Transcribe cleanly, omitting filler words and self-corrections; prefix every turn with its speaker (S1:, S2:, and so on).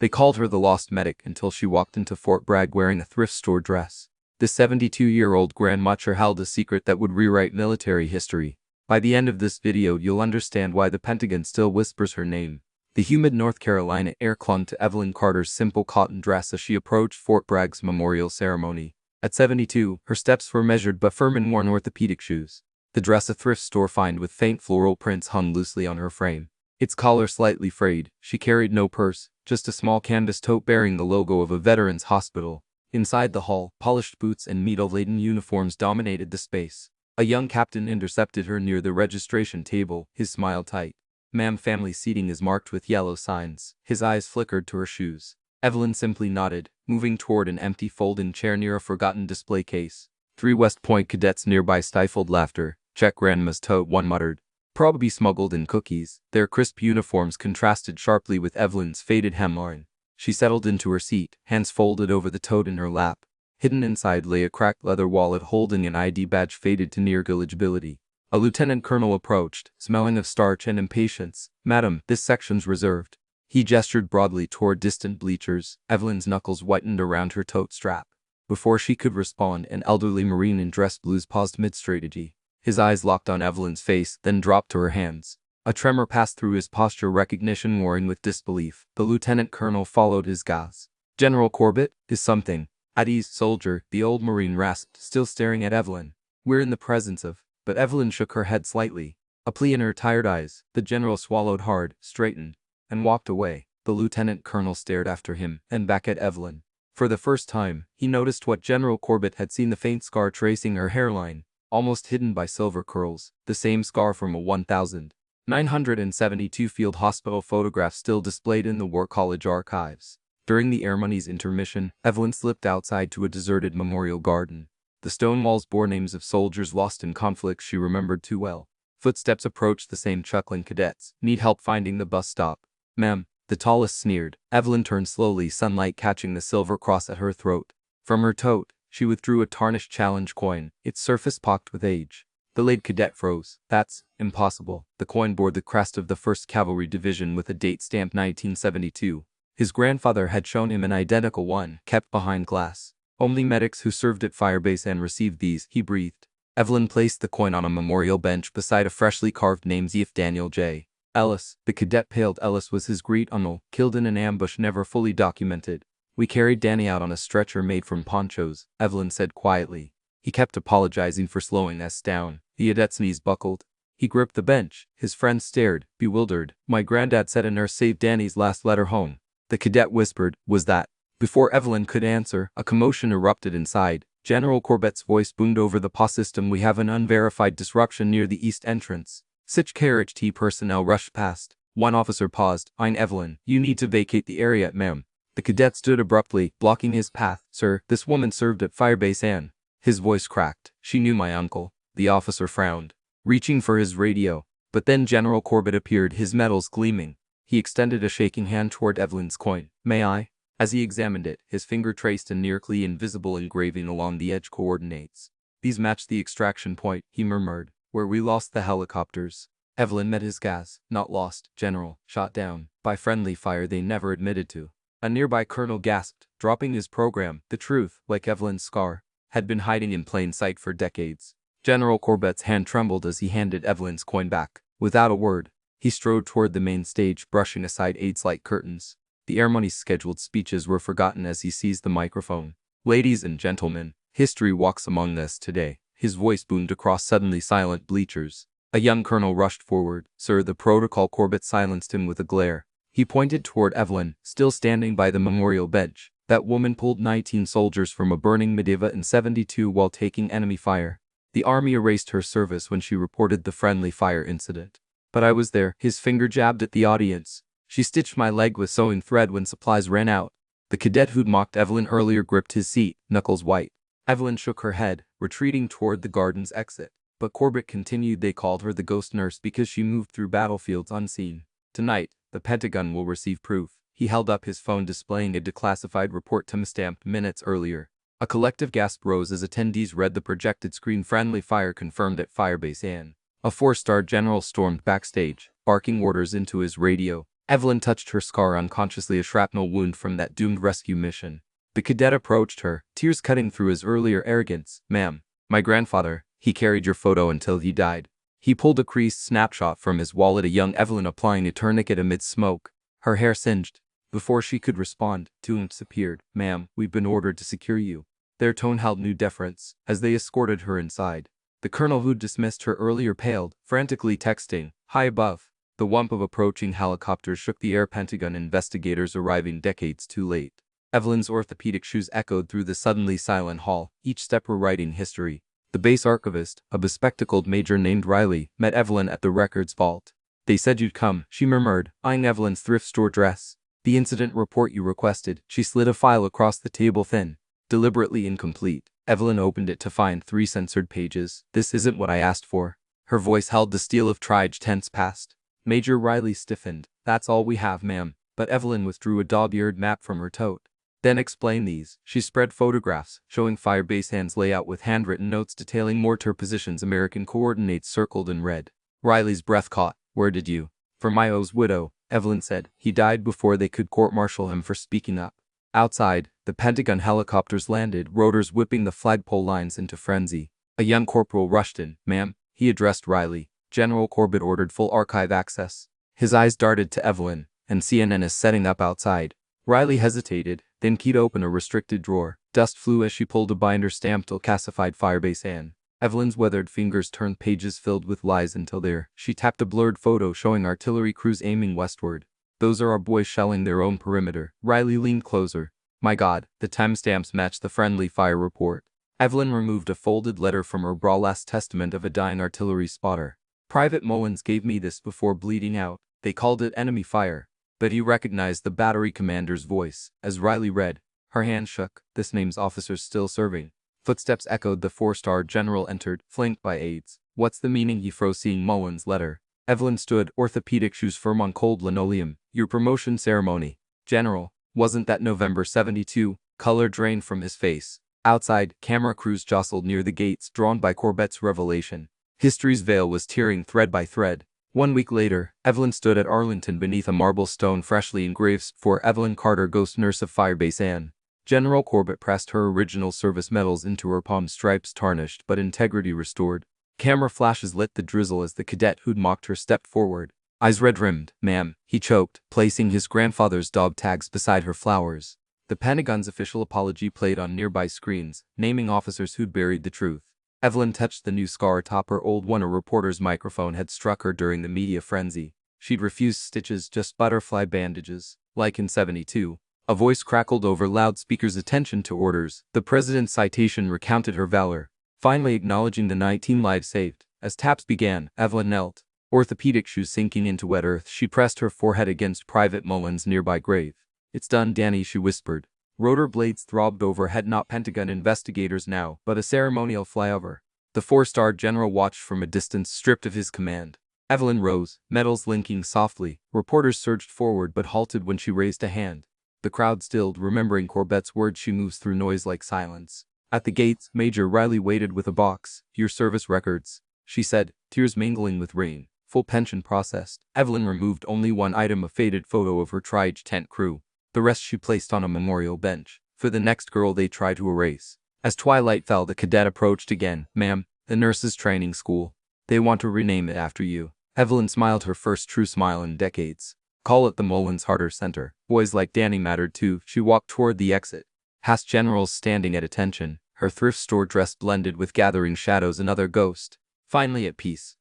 S1: They called her the Lost Medic until she walked into Fort Bragg wearing a thrift store dress. The 72-year-old Grand Marshal held a secret that would rewrite military history. By the end of this video, you'll understand why the Pentagon still whispers her name. The humid North Carolina air clung to Evelyn Carter's simple cotton dress as she approached Fort Bragg's memorial ceremony. At 72, her steps were measured but firm in worn orthopedic shoes. The dress, a thrift store find with faint floral prints, hung loosely on her frame. Its collar slightly frayed. She carried no purse, just a small canvas tote bearing the logo of a veterans hospital. Inside the hall, polished boots and metal-laden uniforms dominated the space. A young captain intercepted her near the registration table, his smile tight. "Ma'am, family seating is marked with yellow signs." His eyes flickered to her shoes. Evelyn simply nodded, moving toward an empty folding chair near a forgotten display case. 3 West Point cadets nearby stifled laughter. "Check grandma's tote," one muttered. "Probably smuggled in cookies." Their crisp uniforms contrasted sharply with Evelyn's faded hemline. She settled into her seat, hands folded over the tote in her lap. Hidden inside lay a cracked leather wallet holding an ID badge faded to near illegibility. A lieutenant colonel approached, smelling of starch and impatience. "Madam, this section's reserved." He gestured broadly toward distant bleachers. Evelyn's knuckles whitened around her tote strap. Before she could respond, an elderly Marine in dress blues paused mid-strategy. His eyes locked on Evelyn's face, then dropped to her hands. A tremor passed through his posture, recognition warring with disbelief. The lieutenant colonel followed his gaze. "General Corbett, is something at ease, soldier?" the old Marine rasped, still staring at Evelyn. "We're in the presence of..." But Evelyn shook her head slightly. A plea in her tired eyes. The general swallowed hard, straightened, and walked away. The lieutenant colonel stared after him, and back at Evelyn. For the first time, he noticed what General Corbett had seen: the faint scar tracing her hairline, almost hidden by silver curls, the same scar from a 1972 field hospital photograph still displayed in the War College archives. During the Airmoney's intermission, Evelyn slipped outside to a deserted memorial garden. The stone walls bore names of soldiers lost in conflicts she remembered too well. Footsteps approached, the same chuckling cadets. "Need help finding the bus stop?" "Ma'am," the tallest sneered. Evelyn turned slowly, sunlight catching the silver cross at her throat. From her tote, she withdrew a tarnished challenge coin, its surface pocked with age. The late cadet froze. "That's impossible." The coin bore the crest of the 1st Cavalry Division with a date stamped 1972. His grandfather had shown him an identical one, kept behind glass. "Only medics who served at Firebase and received these," he breathed. Evelyn placed the coin on a memorial bench beside a freshly carved name: F. Daniel J. Ellis. The cadet paled. Ellis was his great-uncle, killed in an ambush never fully documented. "We carried Danny out on a stretcher made from ponchos," Evelyn said quietly. He kept apologizing for slowing us down. The cadet's knees buckled. He gripped the bench. His friend stared, bewildered. "My granddad said a nurse saved Danny's last letter home." The cadet whispered, "Was that..." Before Evelyn could answer, a commotion erupted inside. General Corbett's voice boomed over the PA system. "We have an unverified disruption near the east entrance." Six KRHT personnel rushed past. One officer paused. "I'm Evelyn. You need to vacate the area, ma'am." The cadet stood abruptly, blocking his path. "Sir, this woman served at Firebase Ann." His voice cracked. "She knew my uncle." The officer frowned, reaching for his radio. But then General Corbett appeared, his metals gleaming. He extended a shaking hand toward Evelyn's coin. "May I?" As he examined it, his finger traced a nearly invisible engraving along the edge coordinates. "These match the extraction point," he murmured, "where we lost the helicopters." Evelyn met his gaze. "Not lost, General. Shot down. By friendly fire they never admitted to." A nearby colonel gasped, dropping his program. The truth, like Evelyn's scar, had been hiding in plain sight for decades. General Corbett's hand trembled as he handed Evelyn's coin back. Without a word, he strode toward the main stage, brushing aside AIDS-like curtains. The Airmoney's scheduled speeches were forgotten as he seized the microphone. "Ladies and gentlemen, history walks among us today." His voice boomed across suddenly silent bleachers. A young colonel rushed forward. "Sir, the protocol." Corbett silenced him with a glare. He pointed toward Evelyn, still standing by the memorial bench. "That woman pulled 19 soldiers from a burning Medeva in 72 while taking enemy fire. The army erased her service when she reported the friendly fire incident. But I was there." His finger jabbed at the audience. "She stitched my leg with sewing thread when supplies ran out." The cadet who'd mocked Evelyn earlier gripped his seat, knuckles white. Evelyn shook her head, retreating toward the garden's exit. But Corbett continued. "They called her the ghost nurse because she moved through battlefields unseen. Tonight, the Pentagon will receive proof." He held up his phone, displaying a declassified report timestamped minutes earlier. A collective gasp rose as attendees read the projected screen. "Friendly fire confirmed at Firebase Ann." A 4-star general stormed backstage, barking orders into his radio. Evelyn touched her scar, unconsciously a shrapnel wound from that doomed rescue mission. The cadet approached her, tears cutting through his earlier arrogance. "Ma'am, my grandfather, he carried your photo until he died." He pulled a creased snapshot from his wallet, a young Evelyn applying a tourniquet amid smoke, her hair singed. Before she could respond, two imps appeared. "Ma'am, we've been ordered to secure you." Their tone held new deference as they escorted her inside. The colonel who'd dismissed her earlier paled, frantically texting. High above, the whump of approaching helicopters shook the air. Pentagon investigators arriving decades too late. Evelyn's orthopedic shoes echoed through the suddenly silent hall, each step rewriting history. The base archivist, a bespectacled major named Riley, met Evelyn at the records vault. "They said you'd come," she murmured, eyeing Evelyn's thrift store dress. "The incident report you requested." She slid a file across the table, thin, deliberately incomplete. Evelyn opened it to find 3 censored pages. "This isn't what I asked for." Her voice held the steel of Trige tense past. Major Riley stiffened. "That's all we have, ma'am." But Evelyn withdrew a dog-eared map from her tote. "Then explain these." She spread photographs, showing Firebase Hand's layout with handwritten notes detailing mortar positions, American coordinates circled in red. Riley's breath caught. "Where did you?" "For Mayo's widow," Evelyn said. "He died before they could court-martial him for speaking up." Outside, the Pentagon helicopters landed, rotors whipping the flagpole lines into frenzy. A young corporal rushed in. "Ma'am," he addressed Riley. "General Corbett ordered full archive access." His eyes darted to Evelyn, "and CNN is setting up outside." Riley hesitated, then keyed open a restricted drawer. Dust flew as she pulled a binder stamped "Classified Firebase Ann." Evelyn's weathered fingers turned pages filled with lies until there. She tapped a blurred photo showing artillery crews aiming westward. "Those are our boys shelling their own perimeter." Riley leaned closer. "My God," the timestamps matched the friendly fire report. Evelyn removed a folded letter from her bra, last testament of a dying artillery spotter. "Private Mullins gave me this before bleeding out. They called it enemy fire." But he recognized the battery commander's voice. As Riley read, her hand shook. "This name's officers still serving." Footsteps echoed. The 4-star general entered, flanked by aides. "What's the meaning?" he froze, seeing Mullins' letter. Evelyn stood, orthopedic shoes firm on cold linoleum. "Your promotion ceremony, General. Wasn't that November 72? Color drained from his face. Outside, camera crews jostled near the gates, drawn by Corbett's revelation. History's veil was tearing thread by thread. 1 week later, Evelyn stood at Arlington beneath a marble stone freshly engraved for Evelyn Carter, Ghost Nurse of Firebase Ann. General Corbett pressed her original service medals into her palm, stripes tarnished but integrity restored. Camera flashes lit the drizzle as the cadet who'd mocked her stepped forward. Eyes red-rimmed. "Ma'am," he choked, placing his grandfather's dog tags beside her flowers. The Pentagon's official apology played on nearby screens, naming officers who'd buried the truth. Evelyn touched the new scar atop her old one. A reporter's microphone had struck her during the media frenzy. She'd refused stitches, just butterfly bandages. Like in 72. A voice crackled over loudspeakers. "Attention to orders." The president's citation recounted her valor, finally acknowledging the 19 lives saved. As taps began, Evelyn knelt, orthopedic shoes sinking into wet earth. She pressed her forehead against Private Mullins' nearby grave. "It's done, Danny," she whispered. Rotor blades throbbed overhead. Not Pentagon investigators now, but a ceremonial flyover. The 4-star general watched from a distance, stripped of his command. Evelyn rose, medals linking softly. Reporters surged forward but halted when she raised a hand. The crowd stilled, remembering Corbett's words. She moves through noise like silence. At the gates, Major Riley waited with a box. "Your service records," she said, tears mingling with rain. "Full pension processed." Evelyn removed only one item, a faded photo of her Trige tent crew. The rest she placed on a memorial bench for the next girl they tried to erase. As twilight fell, the cadet approached again. "Ma'am, the nurses' training school. They want to rename it after you." Evelyn smiled, her first true smile in decades. "Call it the Mullins Harder Center. Boys like Danny mattered too." She walked toward the exit, past generals standing at attention, her thrift store dress blended with gathering shadows. Another ghost. Finally at peace.